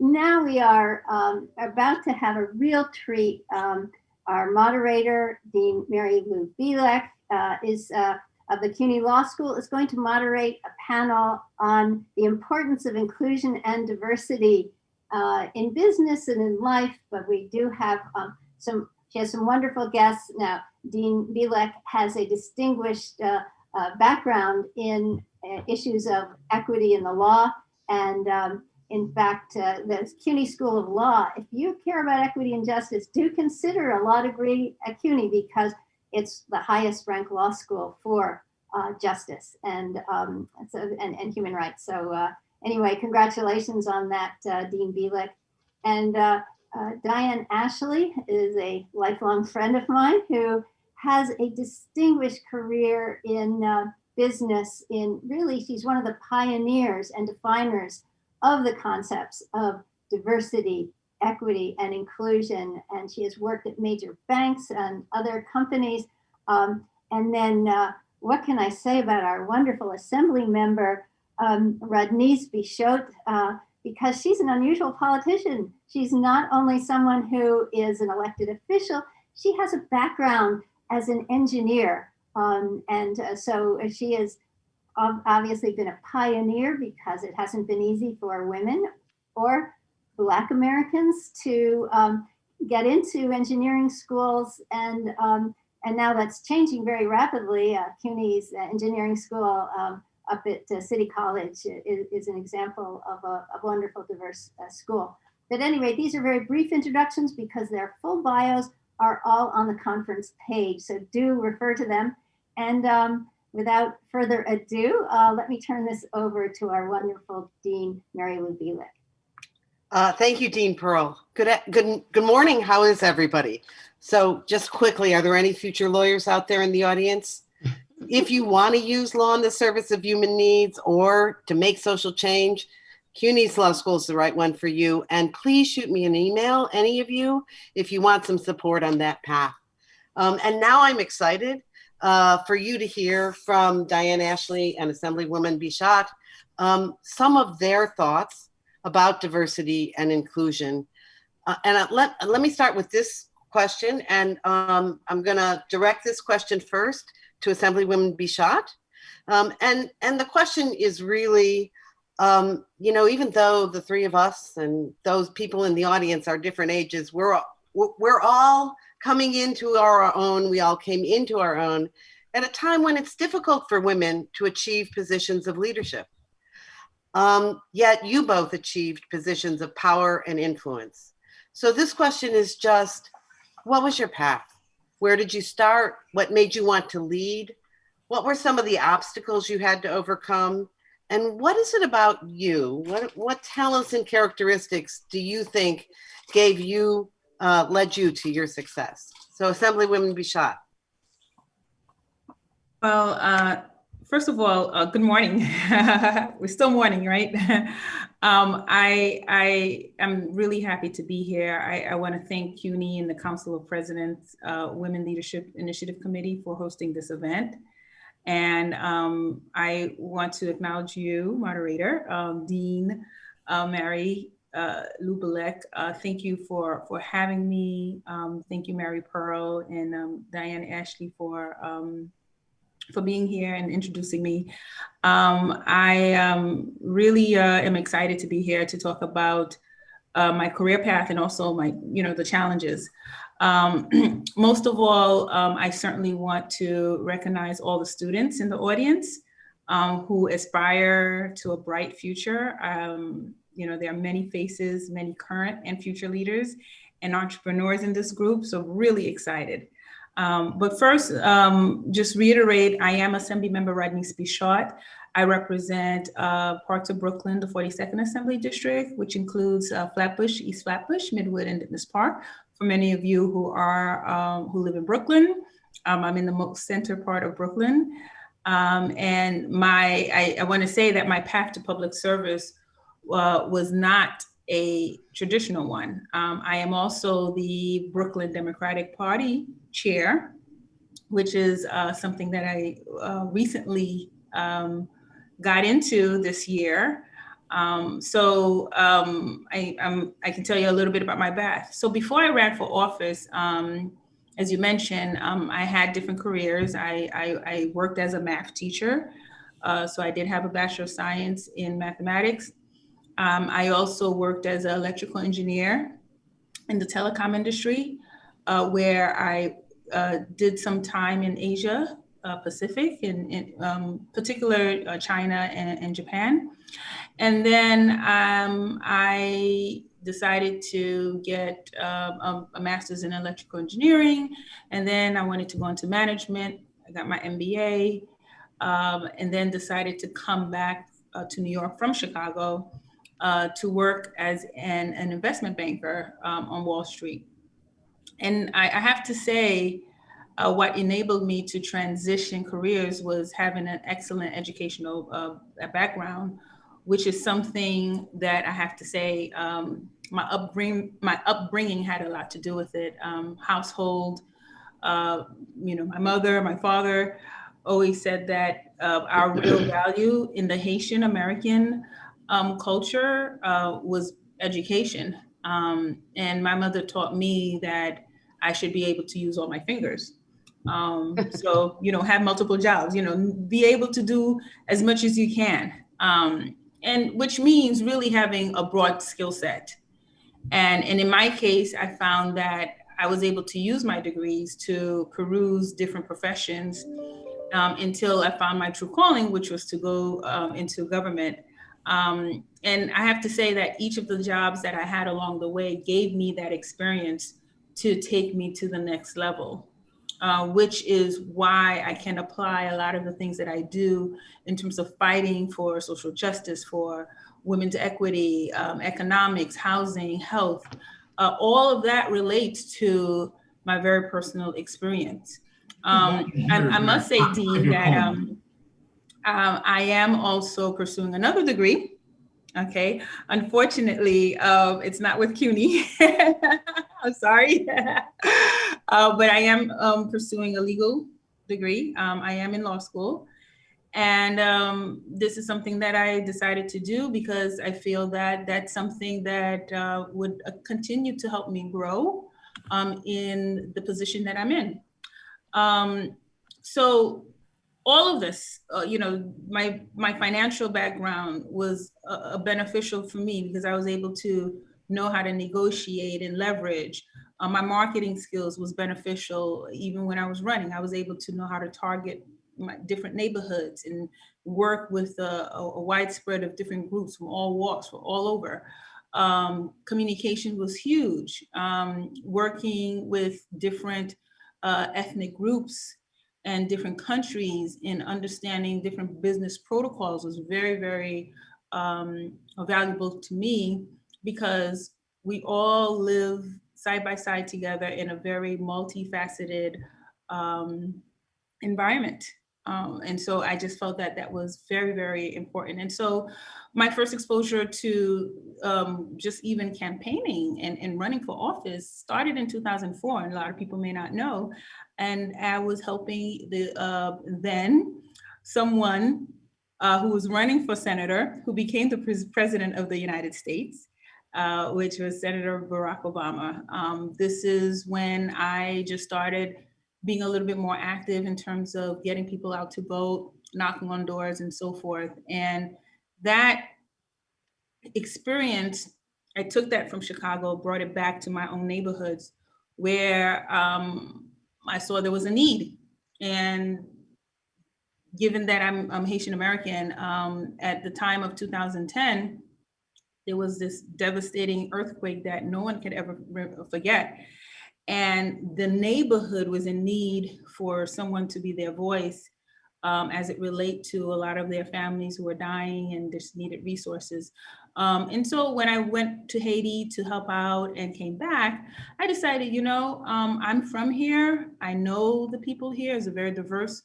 Now we are about to have a real treat. Our moderator, Dean Mary Lou Bielek, is of the CUNY Law School, is going to moderate a panel on the importance of inclusion and diversity in business and in life. But we do have she has some wonderful guests. Now, Dean Bielek has a distinguished background in issues of equity in the law. And in fact, the CUNY School of Law, if you care about equity and justice, do consider a law degree at CUNY, because it's the highest ranked law school for justice and human rights. So anyway, congratulations on that, Dean Bielek. And Diane Ashley is a lifelong friend of mine who has a distinguished career in business. She's one of the pioneers and definers of the concepts of diversity, equity, and inclusion. And she has worked at major banks and other companies. And then what can I say about our wonderful Assembly member, Rodnise Bichotte, because she's an unusual politician. She's not only someone who is an elected official, she has a background as an engineer. So she has obviously been a pioneer, because it hasn't been easy for women or Black Americans to get into engineering schools. And now that's changing very rapidly. CUNY's engineering school up at City College is an example of a wonderful, diverse school. But anyway, these are very brief introductions, because their full bios are all on the conference page. So do refer to them. And without further ado, let me turn this over to our wonderful Dean, Mary Lou Bielek. Thank you, Dean Pearl. Good morning. How is everybody? So just quickly, are there any future lawyers out there in the audience? If you want to use law in the service of human needs or to make social change, CUNY's Law School is the right one for you. And please shoot me an email, any of you, if you want some support on that path. And now I'm excited for you to hear from Diane Ashley and Assemblywoman Bichotte some of their thoughts about diversity and inclusion. And let me start with this question, and I'm going to direct this question first to Assemblywoman Bichotte. And the question is really, even though the three of us and those people in the audience are different ages, we're all coming into our own. We all came into our own at a time when it's difficult for women to achieve positions of leadership. Yet you both achieved positions of power and influence. So this question is just, what was your path? Where did you start? What made you want to lead? What were some of the obstacles you had to overcome? And what is it about you? What talents and characteristics do you think led you to your success? So Assemblywoman Bichotte. Well, first of all, good morning. We're still morning, right? I am really happy to be here. I want to thank CUNY and the Council of Presidents Women Leadership Initiative Committee for hosting this event. And I want to acknowledge you, moderator, Dean Mary Lou Bielek. Thank you for having me. Thank you, Mary Pearl and Diane Ashley for being here and introducing me. I really am excited to be here to talk about my career path and also my, the challenges. Most of all, I certainly want to recognize all the students in the audience who aspire to a bright future. There are many faces, many current and future leaders and entrepreneurs in this group, so really excited. But first, just reiterate, I am Assembly Member Rodnise Bichotte. I represent parts of Brooklyn, the 42nd Assembly District, which includes Flatbush, East Flatbush, Midwood, and Dittmas Park. For many of you who live in Brooklyn, I'm in the most center part of Brooklyn. And I want to say that my path to public service was not a traditional one. I am also the Brooklyn Democratic Party chair, which is something that I recently got into this year. I can tell you a little bit about my path. So before I ran for office, as you mentioned, I had different careers. I worked as a math teacher. So I did have a Bachelor of Science in mathematics. I also worked as an electrical engineer in the telecom industry, where I did some time in Asia Pacific, in particular China and Japan. And then I decided to get a master's in electrical engineering. And then I wanted to go into management. I got my MBA, and then decided to come back to New York from Chicago to work as an investment banker on Wall Street. And I have to say, what enabled me to transition careers was having an excellent educational background, which is something that I have to say, my upbringing had a lot to do with it. Household, my mother, my father always said that our real value in the Haitian American culture was education. And my mother taught me that I should be able to use all my fingers. So, have multiple jobs, be able to do as much as you can. And which means really having a broad skill set. And in my case, I found that I was able to use my degrees to peruse different professions until I found my true calling, which was to go into government. And I have to say that each of the jobs that I had along the way gave me that experience to take me to the next level, which is why I can apply a lot of the things that I do in terms of fighting for social justice, for women's equity, economics, housing, health. All of that relates to my very personal experience. I must say, Dean, that I am also pursuing another degree. Okay, unfortunately, it's not with CUNY. I'm sorry, but I am pursuing a legal degree. I am in law school, and this is something that I decided to do because I feel that that's something that would continue to help me grow in the position that I'm in. So all of this, my financial background was beneficial for me because I was able to know how to negotiate and leverage. My marketing skills was beneficial even when I was running. I was able to know how to target my different neighborhoods and work with a widespread of different groups from all walks, from all over. Communication was huge. Working with different ethnic groups and different countries in understanding different business protocols was very, very valuable to me because we all live side by side together in a very multifaceted environment. And so I just felt that that was very, very important. And so my first exposure to just even campaigning and running for office started in 2004, and a lot of people may not know. And I was helping then someone who was running for senator, who became the president of the United States, which was Senator Barack Obama. This is when I just started being a little bit more active in terms of getting people out to vote, knocking on doors and so forth. And that experience, I took that from Chicago, brought it back to my own neighborhoods where I saw there was a need. And given that I'm Haitian American, at the time of 2010, there was this devastating earthquake that no one could ever forget. And the neighborhood was in need for someone to be their voice as it relate to a lot of their families who were dying and just needed resources. And so when I went to Haiti to help out and came back, I decided, I'm from here. I know the people here. It's a very diverse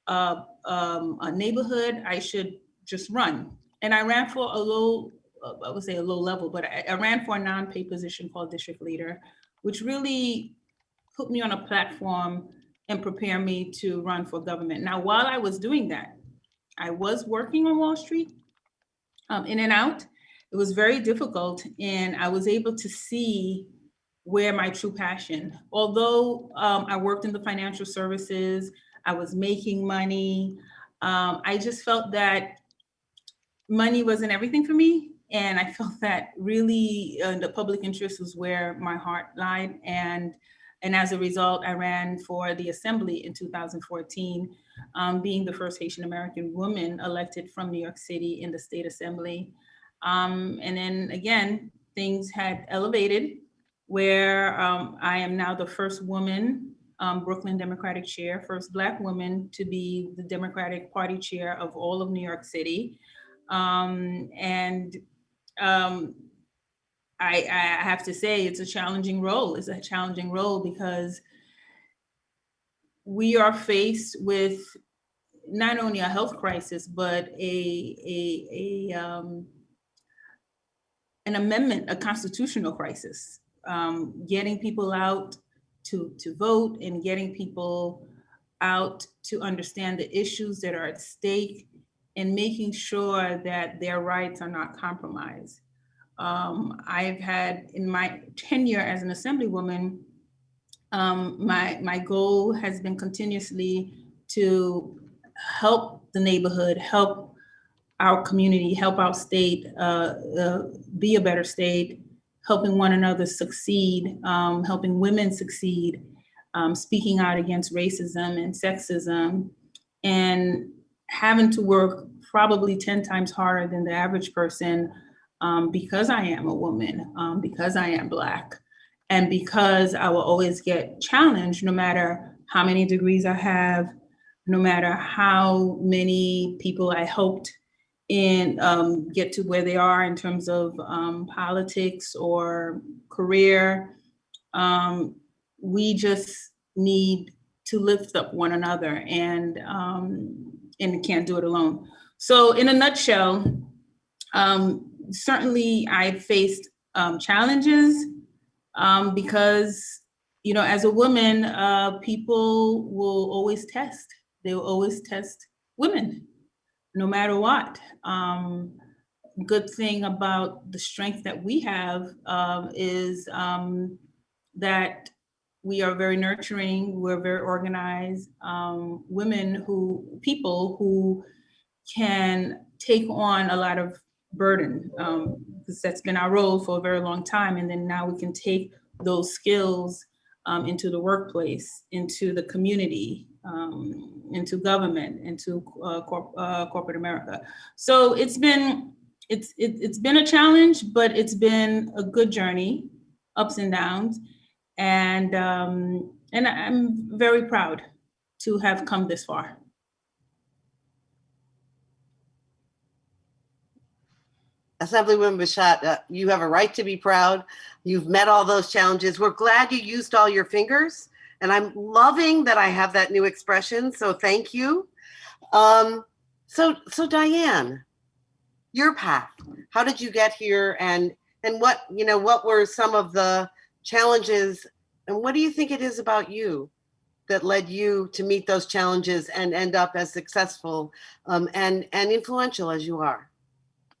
neighborhood. I should just run. And I ran for a low level, but I ran for a non-paid position called district leader, which really put me on a platform and prepare me to run for government. Now, while I was doing that, I was working on Wall Street, in and out. It was very difficult, and I was able to see where my true passion. Although I worked in the financial services, I was making money. I just felt that money wasn't everything for me. And I felt that really the public interest was where my heart lied. And as a result, I ran for the assembly in 2014, being the first Haitian American woman elected from New York City in the state assembly. And then again, things had elevated where I am now the first woman, Brooklyn Democratic chair, first Black woman to be the Democratic Party chair of all of New York City. And I have to say it's a challenging role. It's a challenging role because we are faced with not only a health crisis, but an amendment, a constitutional crisis. Getting people out to vote and getting people out to understand the issues that are at stake and making sure that their rights are not compromised. I've had in my tenure as an assemblywoman, my goal has been continuously to help the neighborhood, help our community, help our state be a better state, helping one another succeed, helping women succeed, speaking out against racism and sexism, and having to work probably 10 times harder than the average person because I am a woman, because I am Black, and because I will always get challenged no matter how many degrees I have, no matter how many people I helped in get to where they are in terms of politics or career. We just need to lift up one another and can't do it alone. So in a nutshell, certainly I faced challenges because, you know, as a woman, people will always test. They will always test women, no matter what. Good thing about the strength that we have is that we are very nurturing, we're very organized, people who can take on a lot of burden, because that's been our role for a very long time. And then now we can take those skills into the workplace, into the community, into government, into corporate America. So it's been a challenge, but it's been a good journey, ups and downs, and I'm very proud to have come this far. Assemblywoman Bashat, you have a right to be proud. You've met all those challenges. We're glad you used all your fingers. And I'm loving that I have that new expression. So thank you. So Diane, your path, how did you get here? And what were some of the challenges? And what do you think it is about you that led you to meet those challenges and end up as successful and influential as you are?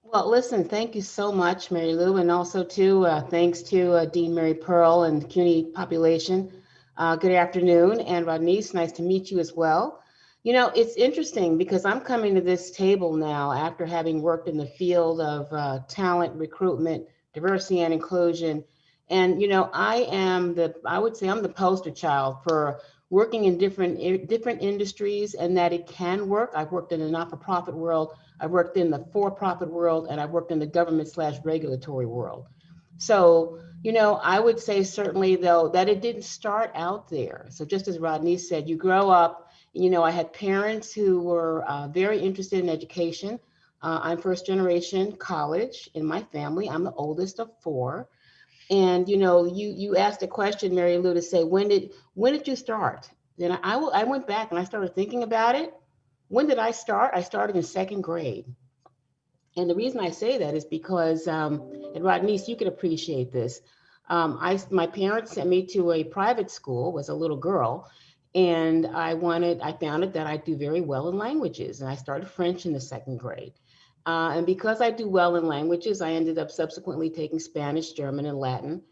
Well, listen, thank you so much, Mary Lou, and also thanks to Dean Mary Pearl and the CUNY population. Good afternoon, and Rodneyce, nice to meet you as well. You know, it's interesting because I'm coming to this table now after having worked in the field of talent recruitment, diversity and inclusion. And, you know, I would say I'm the poster child for working in different industries and that it can work. I've worked in the not-for-profit world, I've worked in the for-profit world, and I've worked in the government/regulatory world. So, you know, I would say certainly though that it didn't start out there. So just as Rodneyce said, you grow up, you know, I had parents who were very interested in education. I'm first generation college in my family. I'm the oldest of four. And, you know, you asked a question, Mary Lou, to say, when did you start? Then I went back and I started thinking about it. When did I start? I started in second grade. And the reason I say that is because, and Rodneyce, you can appreciate this. My parents sent me to a private school, was a little girl, and I found it that I do very well in languages. And I started French in the second grade. And because I do well in languages, I ended up subsequently taking Spanish, German, and Latin.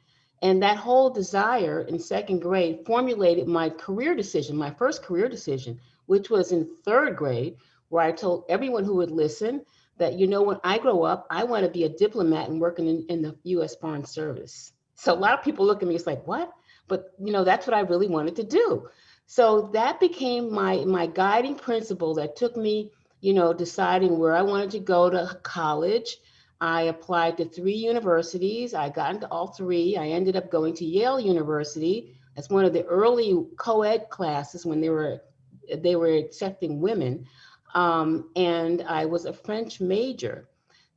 And that whole desire in second grade formulated my career decision, my first career decision, which was in third grade, where I told everyone who would listen that, you know, when I grow up, I want to be a diplomat and working in the US Foreign Service. So a lot of people look at me, it's like, what? But, you know, that's what I really wanted to do. So that became my guiding principle that took me, you know, deciding where I wanted to go to college. I applied to 3 universities. I got into all 3. I ended up going to Yale University as one of the early co-ed classes when they were accepting women. And I was a French major.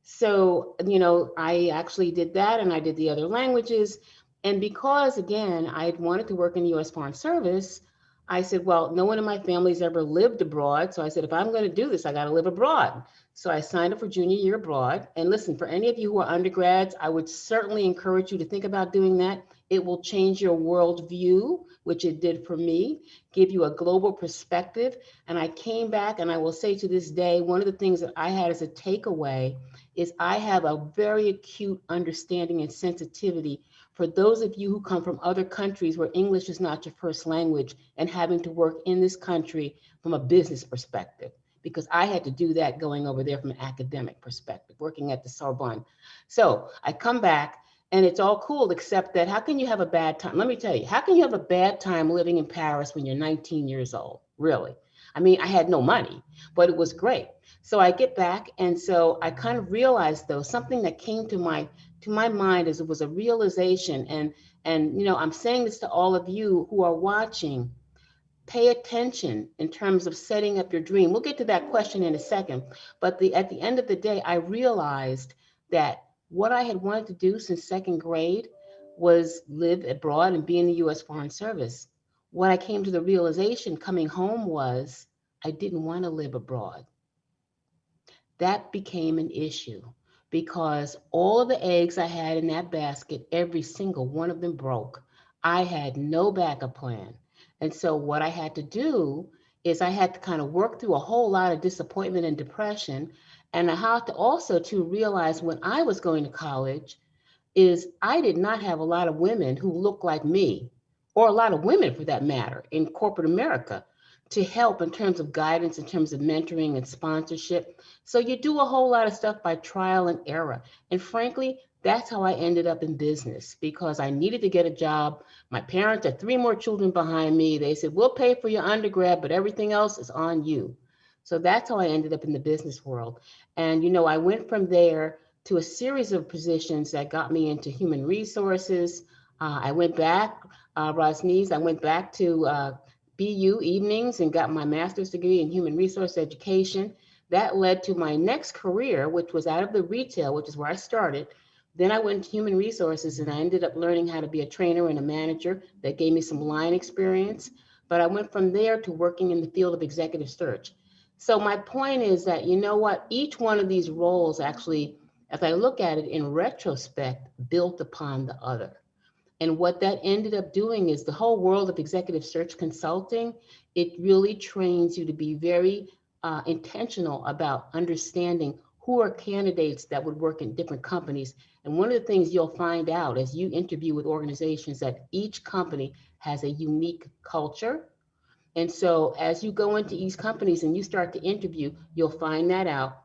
So, you know, I actually did that, and I did the other languages. And because, again, I had wanted to work in the US Foreign Service, I said, well, no one in my family's ever lived abroad. So I said, if I'm going to do this, I got to live abroad. So I signed up for junior year abroad. And listen, for any of you who are undergrads, I would certainly encourage you to think about doing that. It will change your worldview, which it did for me, give you a global perspective. And I came back, and I will say to this day, one of the things that I had as a takeaway is I have a very acute understanding and sensitivity for those of you who come from other countries where English is not your first language and having to work in this country from a business perspective, because I had to do that going over there from an academic perspective, working at the Sorbonne. So I come back, and it's all cool, except that how can you have a bad time? Let me tell you, how can you have a bad time living in Paris when you're 19 years old? Really? I mean, I had no money, but it was great. So I get back, and so I kind of realized, though, something that came to my mind as it was a realization, and you know, I'm saying this to all of you who are watching. Pay attention in terms of setting up your dream. We'll get to that question in a second, but at the end of the day, I realized that what I had wanted to do since second grade was live abroad and be in the US Foreign Service. What I came to the realization coming home was I didn't want to live abroad. That became an issue because all of the eggs I had in that basket, every single one of them broke. I had no backup plan. And so what I had to do is I had to kind of work through a whole lot of disappointment and depression. And I had to also to realize when I was going to college is I did not have a lot of women who looked like me, or a lot of women for that matter, in corporate America to help in terms of guidance, in terms of mentoring and sponsorship. So you do a whole lot of stuff by trial and error. And frankly, that's how I ended up in business, because I needed to get a job. My parents had 3 more children behind me. They said, we'll pay for your undergrad, but everything else is on you. So that's how I ended up in the business world. And, you know, I went from there to a series of positions that got me into human resources. I went back, Rosnice, I went back to BU evenings and got my master's degree in human resource education. That led to my next career, which was out of the retail, which is where I started. Then I went to human resources, and I ended up learning how to be a trainer and a manager. That gave me some line experience. But I went from there to working in the field of executive search. So my point is that, you know what, each one of these roles actually, as I look at it in retrospect, built upon the other. And what that ended up doing is the whole world of executive search consulting, it really trains you to be very intentional about understanding who are candidates that would work in different companies. And one of the things you'll find out as you interview with organizations that each company has a unique culture. And so as you go into these companies and you start to interview, you'll find that out.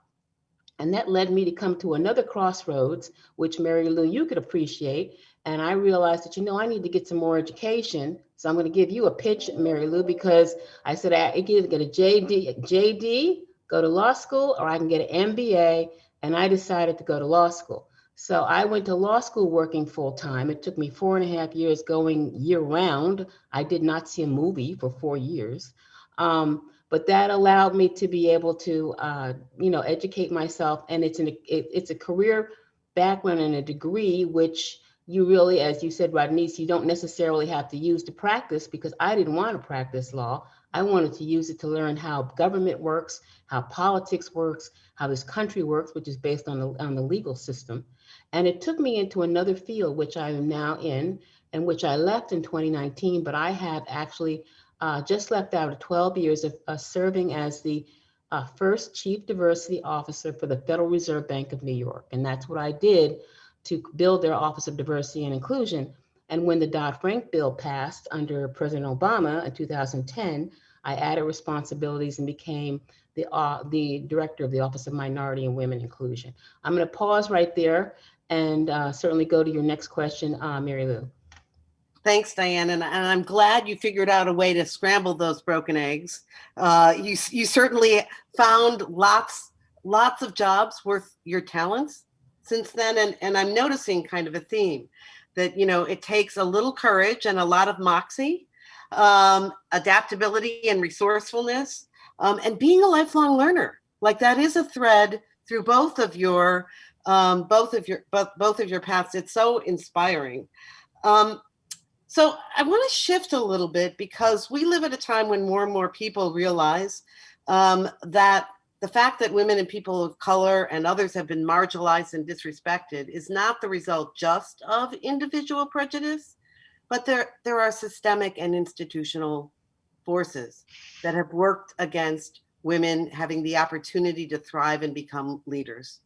And that led me to come to another crossroads, which Mary Lou, you could appreciate. And I realized that, you know, I need to get some more education. So I'm going to give you a pitch, Mary Lou, because I said I can either get a JD, go to law school, or I can get an MBA. And I decided to go to law school. So I went to law school working full time. It took me 4.5 years going year round. I did not see a movie for 4 years. But that allowed me to be able to, you know, educate myself. And it's a career background and a degree, which you really, as you said, Rodnice, you don't necessarily have to use to practice, because I didn't want to practice law. I wanted to use it to learn how government works, how politics works, how this country works, which is based on the legal system. And it took me into another field, which I am now in, and which I left in 2019, but I have actually just left out of 12 years of serving as the first Chief Diversity Officer for the Federal Reserve Bank of New York. And that's what I did to build their Office of Diversity and Inclusion. And when the Dodd-Frank bill passed under President Obama in 2010, I added responsibilities and became the director of the Office of Minority and Women Inclusion. I'm going to pause right there and certainly go to your next question, Mary Lou. Thanks, Diane. And I'm glad you figured out a way to scramble those broken eggs. You certainly found lots of jobs worth your talents since then. And I'm noticing kind of a theme that, you know, it takes a little courage and a lot of moxie, adaptability and resourcefulness, and being a lifelong learner. Like that is a thread through both of your paths. It's so inspiring. So I want to shift a little bit because we live at a time when more and more people realize that the fact that women and people of color and others have been marginalized and disrespected is not the result just of individual prejudice, but there are systemic and institutional forces that have worked against women having the opportunity to thrive and become leaders.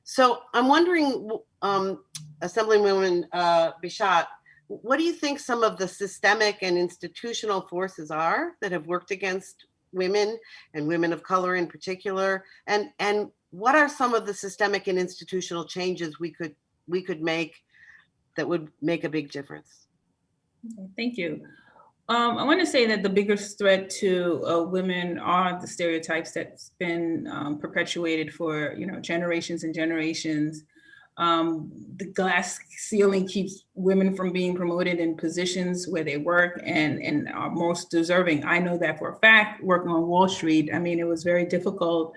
So I'm wondering, Assemblywoman Bichat, what do you think some of the systemic and institutional forces are that have worked against women and women of color in particular? And what are some of the systemic and institutional changes we could make that would make a big difference? Okay, thank you. I want to say that the biggest threat to women are the stereotypes that's been perpetuated for generations and generations. The glass ceiling keeps women from being promoted in positions where they work and are most deserving. I know that for a fact, working on Wall Street. I mean, it was very difficult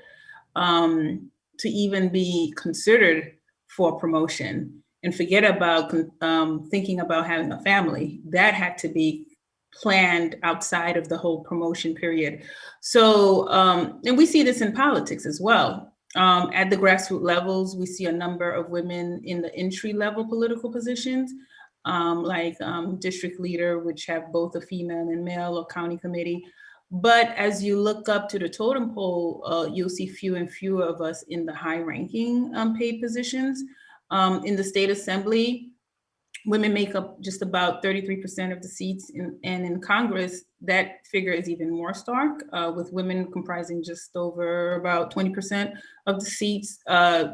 to even be considered for promotion, and forget about thinking about having a family. That had to be planned outside of the whole promotion period. So, and we see this in politics as well. At the grassroots levels, we see a number of women in the entry-level political positions, like district leader, which have both a female and male, or county committee. But as you look up to the totem pole, you'll see fewer and fewer of us in the high-ranking paid positions. In the state assembly, women make up just about 33% of the seats, and in Congress, that figure is even more stark, with women comprising just over about 20% of the seats,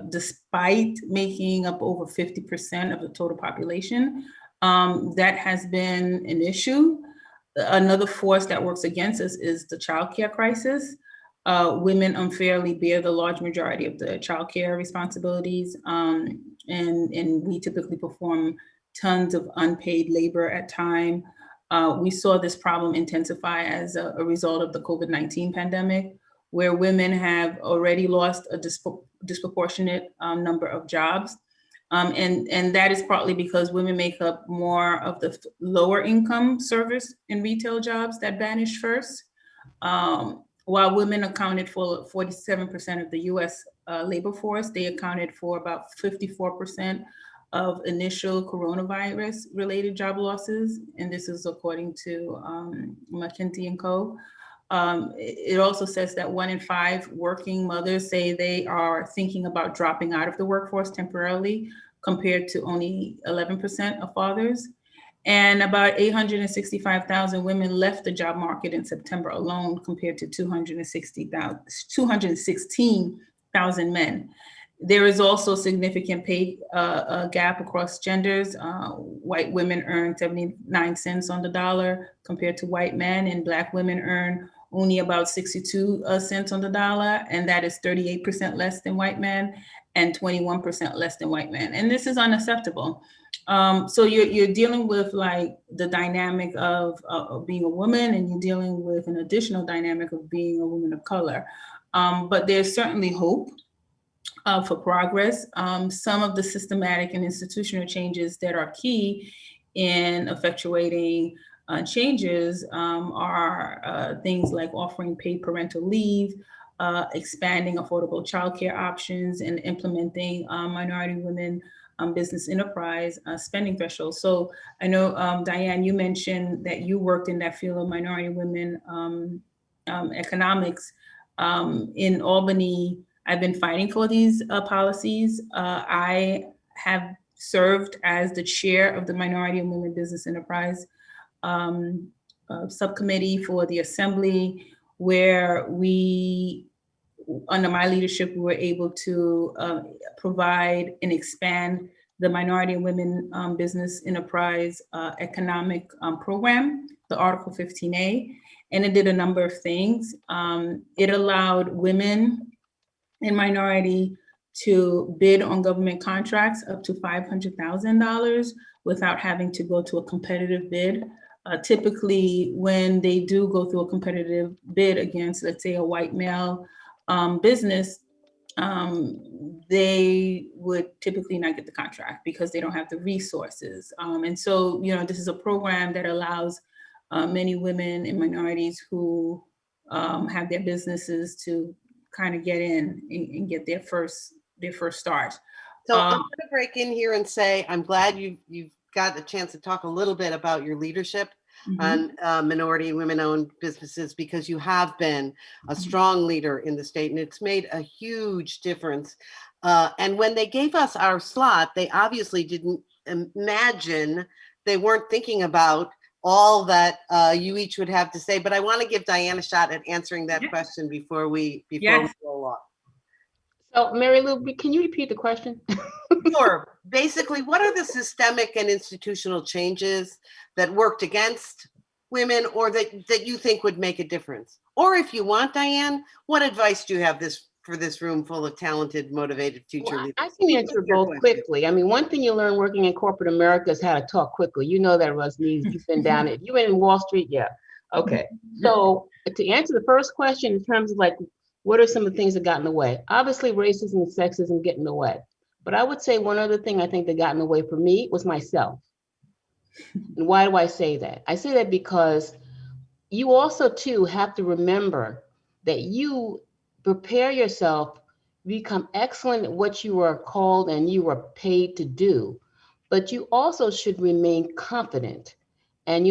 despite making up over 50% of the total population. That has been an issue. Another force that works against us is the childcare crisis. Women unfairly bear the large majority of the childcare responsibilities, and we typically perform tons of unpaid labor at time. We saw this problem intensify as a result of the COVID-19 pandemic, where women have already lost a disproportionate number of jobs. And that is partly because women make up more of the lower income service and retail jobs that vanished first. While women accounted for 47% of the US labor force, they accounted for about 54% of initial coronavirus related job losses. And this is according to McKinsey & Co. It also says that 1 in 5 working mothers say they are thinking about dropping out of the workforce temporarily, compared to only 11% of fathers. And about 865,000 women left the job market in September alone, compared to 216,000 men. There is also significant pay gap across genders. White women earn 79 cents on the dollar compared to white men, and Black women earn only about 62 cents on the dollar, and that is 38% less than white men and 21% less than white men. And this is unacceptable. So you're dealing with like the dynamic of being a woman, and you're dealing with an additional dynamic of being a woman of color. But there's certainly hope for progress. Some of the systematic and institutional changes that are key in effectuating changes are things like offering paid parental leave, expanding affordable childcare options, and implementing minority women business enterprise spending thresholds. So I know, Diane, you mentioned that you worked in that field of minority women economics. In Albany, I've been fighting for these policies. I have served as the chair of the Minority and Women Business Enterprise subcommittee for the Assembly, where we, under my leadership, we were able to provide and expand the Minority and Women Business Enterprise Economic Program, the Article 15A, and it did a number of things. It allowed women and minority to bid on government contracts up to $500,000 without having to go to a competitive bid. Typically, when they do go through a competitive bid against, let's say, a white male business, they would typically not get the contract because they don't have the resources. And so, this is a program that allows many women and minorities who have their businesses to kind of get in and get their first start. So I'm going to break in here and say, I'm glad you've got a chance to talk a little bit about your leadership on minority and women-owned businesses, because you have been a strong leader in the state and it's made a huge difference. And when they gave us our slot, they obviously didn't imagine, they weren't thinking about all that you each would have to say. But I want to give Diane a shot at answering that question before we roll off. So Mary Lou, can you repeat the question? Sure. Basically, what are the systemic and institutional changes that worked against women or that you think would make a difference? Or if you want, Diane, what advice do you have for this room full of talented, motivated future leaders? I can answer both quickly. I mean, one thing you learn working in corporate America is how to talk quickly. You know that, Rosny. You've been down it. You went in Wall Street? Yeah. Okay. So to answer the first question in terms of like, what are some of the things that got in the way? Obviously, racism and sexism get in the way. But I would say one other thing I think that got in the way for me was myself. And why do I say that? I say that because you also, too, have to remember that you prepare yourself, become excellent at what you are called and you are paid to do. But you also should remain confident. And,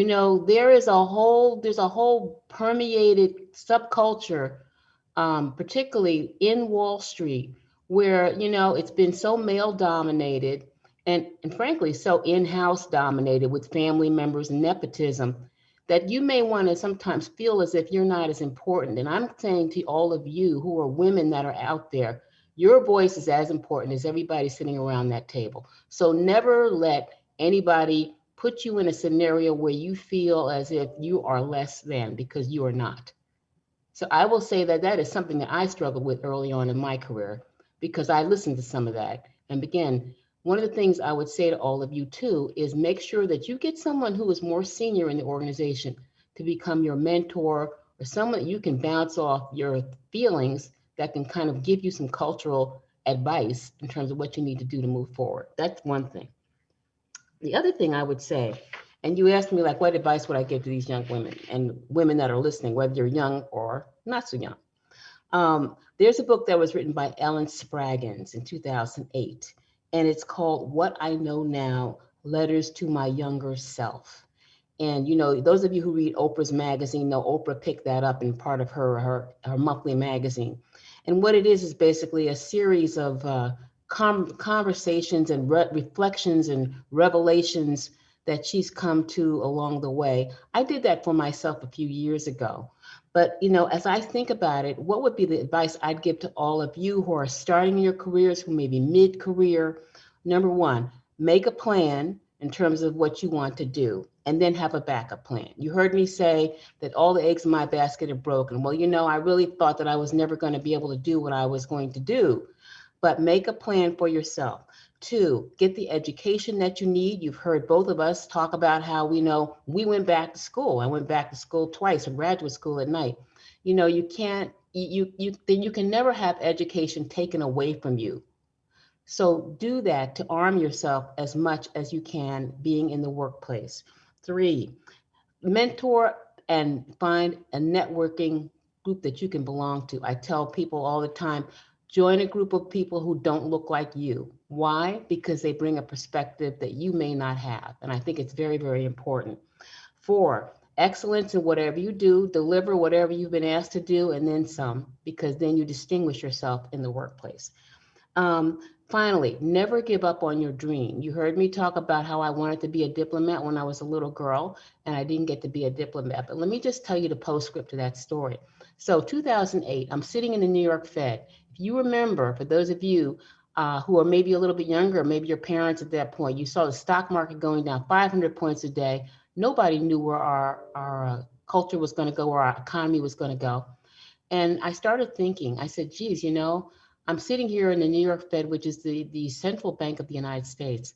there's a whole permeated subculture, particularly in Wall Street, where, it's been so male dominated and frankly, so in-house dominated with family members and nepotism that you may want to sometimes feel as if you're not as important. And I'm saying to all of you who are women that are out there, your voice is as important as everybody sitting around that table. So never let anybody put you in a scenario where you feel as if you are less than, because you are not. So I will say that that is something that I struggled with early on in my career, because I listened to some of that. And again, one of the things I would say to all of you too is make sure that you get someone who is more senior in the organization to become your mentor, or someone that you can bounce off your feelings that can kind of give you some cultural advice in terms of what you need to do to move forward. That's one thing. The other thing I would say, and you asked me like, what advice would I give to these young women and women that are listening, whether you're young or not so young. There's a book that was written by Ellen Spraggins in 2008, and it's called What I Know Now, Letters to My Younger Self. And, those of you who read Oprah's magazine know Oprah picked that up in part of her monthly magazine. And what it is basically a series of conversations and reflections and revelations that she's come to along the way. I did that for myself a few years ago. But, as I think about it, what would be the advice I'd give to all of you who are starting your careers, who may be mid-career? Number one, make a plan in terms of what you want to do, and then have a backup plan. You heard me say that all the eggs in my basket are broken. Well, I really thought that I was never going to be able to do what I was going to do, but make a plan for yourself. Two, get the education that you need. You've heard both of us talk about how we went back to school. I went back to school twice, or graduate school at night. You can't, then you can never have education taken away from you. So do that to arm yourself as much as you can being in the workplace. Three, mentor and find a networking group that you can belong to. I tell people all the time, join a group of people who don't look like you. Why? Because they bring a perspective that you may not have. And I think it's very, very important. Four, excellence in whatever you do, deliver whatever you've been asked to do, and then some, because then you distinguish yourself in the workplace. Finally, never give up on your dream. You heard me talk about how I wanted to be a diplomat when I was a little girl, and I didn't get to be a diplomat. But let me just tell you the postscript to that story. So 2008, I'm sitting in the New York Fed. If you remember, for those of you who are maybe a little bit younger, maybe your parents at that point, you saw the stock market going down 500 points a day. Nobody knew where our culture was going to go, where our economy was going to go. And I started thinking, I said, geez, I'm sitting here in the New York Fed, which is the central bank of the United States.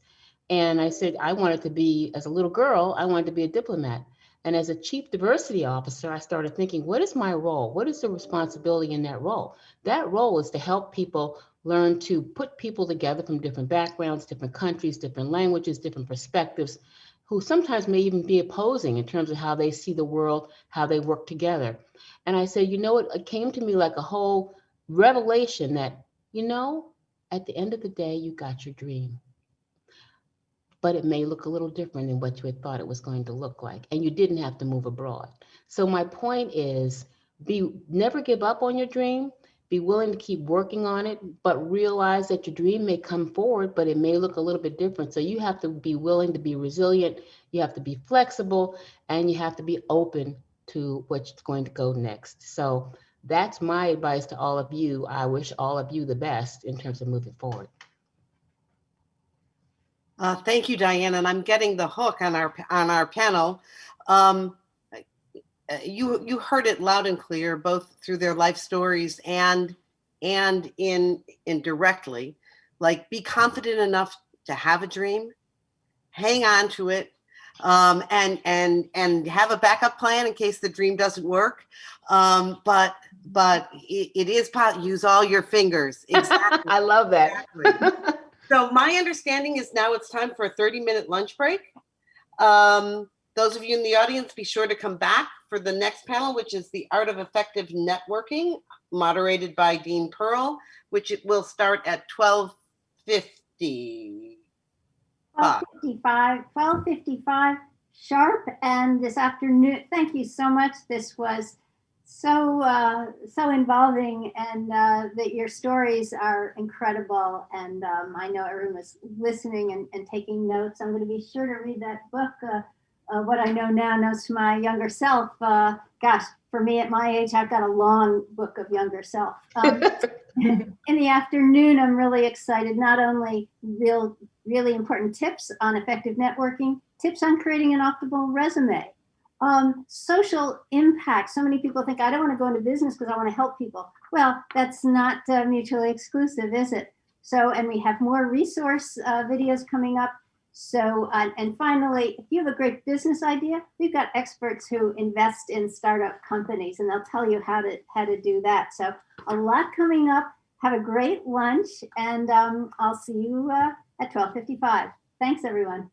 And I said, I wanted to be, as a little girl, I wanted to be a diplomat. And as a chief diversity officer, I started thinking, what is my role? What is the responsibility in that role? That role is to help people learn to put people together from different backgrounds, different countries, different languages, different perspectives, who sometimes may even be opposing in terms of how they see the world, how they work together. And I said, it came to me like a whole revelation that, at the end of the day, you got your dream, but it may look a little different than what you had thought it was going to look like. And you didn't have to move abroad. So my point is, never give up on your dream, be willing to keep working on it, but realize that your dream may come forward, but it may look a little bit different. So you have to be willing to be resilient, you have to be flexible, and you have to be open to what's going to go next. So that's my advice to all of you. I wish all of you the best in terms of moving forward. Thank you, Diane. And I'm getting the hook on our panel. You heard it loud and clear, both through their life stories and indirectly. Like, be confident enough to have a dream, hang on to it, and have a backup plan in case the dream doesn't work. But it is use all your fingers. Exactly. I love that. Exactly. So my understanding is now it's time for a 30-minute lunch break. Those of you in the audience, be sure to come back for the next panel, which is the Art of Effective Networking, moderated by Dean Pearl, which it will start at 12:50. 12:55 sharp. And this afternoon, thank you so much. This was so involving, and that your stories are incredible. And I know everyone was listening and taking notes. I'm going to be sure to read that book, What I Know Now, Notes to My Younger Self. Gosh, for me at my age, I've got a long book of younger self. In the afternoon, I'm really excited. Not only really important tips on effective networking, tips on creating an optimal resume. Social impact. So many people think, I don't want to go into business because I want to help people. Well, that's not mutually exclusive, is it? So, and we have more resource videos coming up. So, and finally, if you have a great business idea, we've got experts who invest in startup companies, and they'll tell you how to do that. So a lot coming up. Have a great lunch, and I'll see you at 12:55. Thanks, everyone.